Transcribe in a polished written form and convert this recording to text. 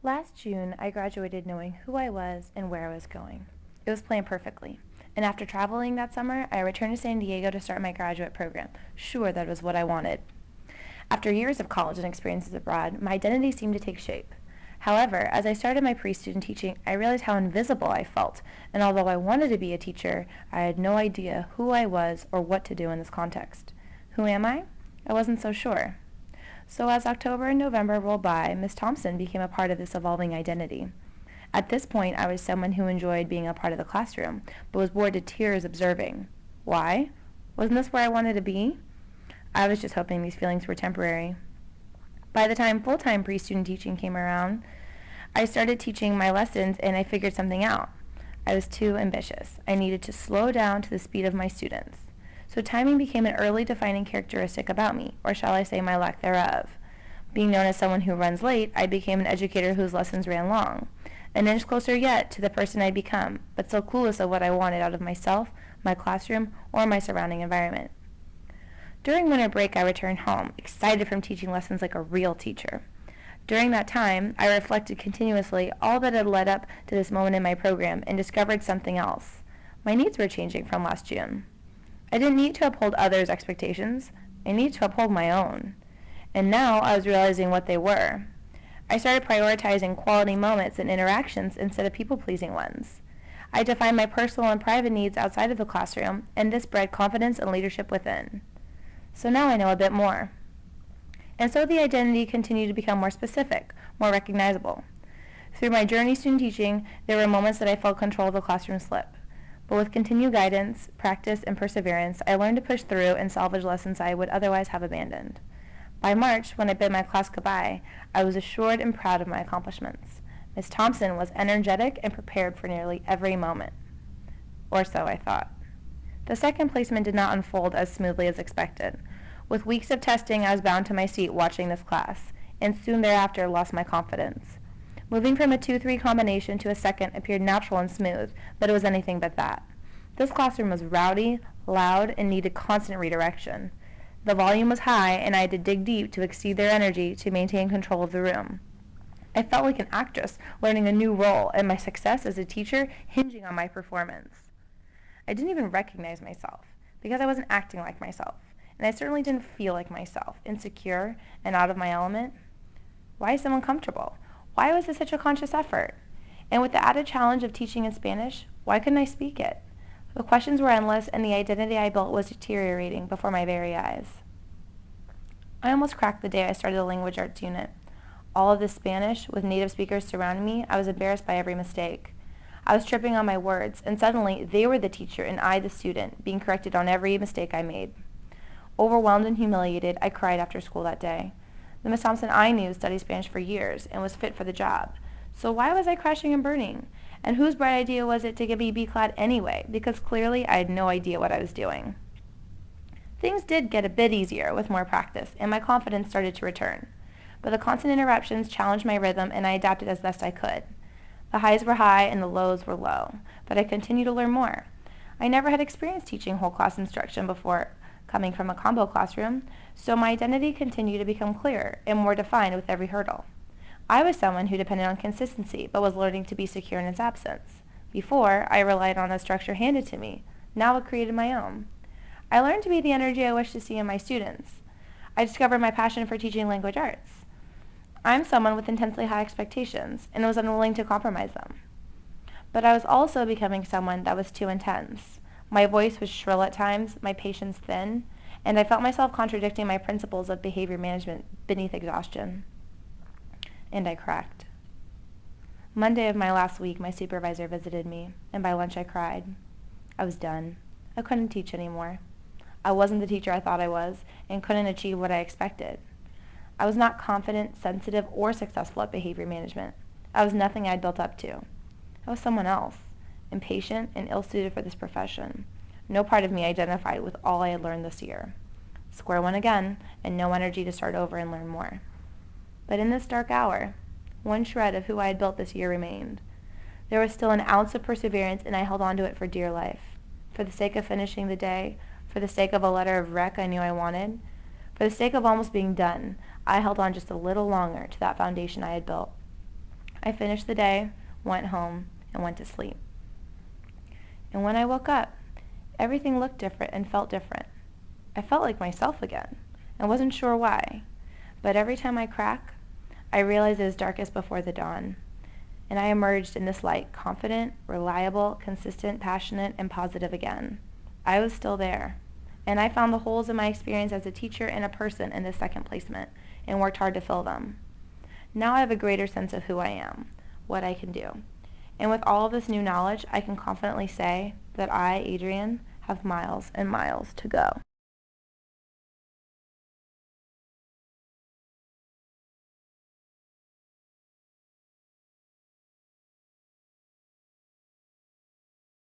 Last June, I graduated knowing who I was and where I was going. It was planned perfectly. And after traveling that summer, I returned to San Diego to start my graduate program, sure that was what I wanted. After years of college and experiences abroad, my identity seemed to take shape. However, as I started my pre-student teaching, I realized how invisible I felt, and although I wanted to be a teacher, I had no idea who I was or what to do in this context. Who am I? I wasn't so sure. So as October and November rolled by, Miss Thompson became a part of this evolving identity. At this point, I was someone who enjoyed being a part of the classroom, but was bored to tears observing. Why? Wasn't this where I wanted to be? I was just hoping these feelings were temporary. By the time full-time pre-student teaching came around, I started teaching my lessons and I figured something out. I was too ambitious. I needed to slow down to the speed of my students. So timing became an early defining characteristic about me, or shall I say my lack thereof. Being known as someone who runs late, I became an educator whose lessons ran long. An inch closer yet to the person I'd become, but still clueless of what I wanted out of myself, my classroom, or my surrounding environment. During winter break, I returned home, excited from teaching lessons like a real teacher. During that time, I reflected continuously all that had led up to this moment in my program and discovered something else. My needs were changing from last June. I didn't need to uphold others' expectations. I needed to uphold my own. And now I was realizing what they were. I started prioritizing quality moments and interactions instead of people-pleasing ones. I defined my personal and private needs outside of the classroom, and this bred confidence and leadership within. So now I know a bit more. And so the identity continued to become more specific, more recognizable. Through my journey student teaching, there were moments that I felt control of the classroom slip. But with continued guidance, practice, and perseverance, I learned to push through and salvage lessons I would otherwise have abandoned. By March, when I bid my class goodbye, I was assured and proud of my accomplishments. Miss Thompson was energetic and prepared for nearly every moment. Or so I thought. The second placement did not unfold as smoothly as expected. With weeks of testing, I was bound to my seat watching this class, and soon thereafter lost my confidence. Moving from a 2-3 combination to a second appeared natural and smooth, but it was anything but that. This classroom was rowdy, loud, and needed constant redirection. The volume was high, and I had to dig deep to exceed their energy to maintain control of the room. I felt like an actress learning a new role, and my success as a teacher hinging on my performance. I didn't even recognize myself, because I wasn't acting like myself, and I certainly didn't feel like myself, insecure and out of my element. Why is someone comfortable? Why was this such a conscious effort? And with the added challenge of teaching in Spanish, why couldn't I speak it? The questions were endless, and the identity I built was deteriorating before my very eyes. I almost cracked the day I started the language arts unit. All of this Spanish, with native speakers surrounding me, I was embarrassed by every mistake. I was tripping on my words, and suddenly they were the teacher and I the student, being corrected on every mistake I made. Overwhelmed and humiliated, I cried after school that day. The Miss Thompson I knew studied Spanish for years and was fit for the job. So why was I crashing and burning? And whose bright idea was it to get me B-clad anyway? Because clearly I had no idea what I was doing. Things did get a bit easier with more practice, and my confidence started to return. But the constant interruptions challenged my rhythm, and I adapted as best I could. The highs were high and the lows were low, but I continued to learn more. I never had experienced teaching whole class instruction before, coming from a combo classroom, so my identity continued to become clearer and more defined with every hurdle. I was someone who depended on consistency, but was learning to be secure in its absence. Before, I relied on a structure handed to me. Now I created my own. I learned to be the energy I wish to see in my students. I discovered my passion for teaching language arts. I'm someone with intensely high expectations, and was unwilling to compromise them. But I was also becoming someone that was too intense. My voice was shrill at times, my patience thin, and I felt myself contradicting my principles of behavior management beneath exhaustion. And I cracked. Monday of my last week, my supervisor visited me, and by lunch I cried. I was done. I couldn't teach anymore. I wasn't the teacher I thought I was, and couldn't achieve what I expected. I was not confident, sensitive, or successful at behavior management. I was nothing I'd built up to. I was someone else, impatient and ill-suited for this profession. No part of me identified with all I had learned this year. Square one again, and no energy to start over and learn more. But in this dark hour, one shred of who I had built this year remained. There was still an ounce of perseverance, and I held on to it for dear life. For the sake of finishing the day, for the sake of a letter of rec I knew I wanted, for the sake of almost being done, I held on just a little longer to that foundation I had built. I finished the day, went home, and went to sleep. And when I woke up, everything looked different and felt different. I felt like myself again. I wasn't sure why, but every time I crack, I realize it is darkest before the dawn, and I emerged in this light confident, reliable, consistent, passionate, and positive again. I was still there, and I found the holes in my experience as a teacher and a person in this second placement, and worked hard to fill them. Now I have a greater sense of who I am, what I can do. And with all of this new knowledge, I can confidently say that I, Adrienne, have miles and miles to go.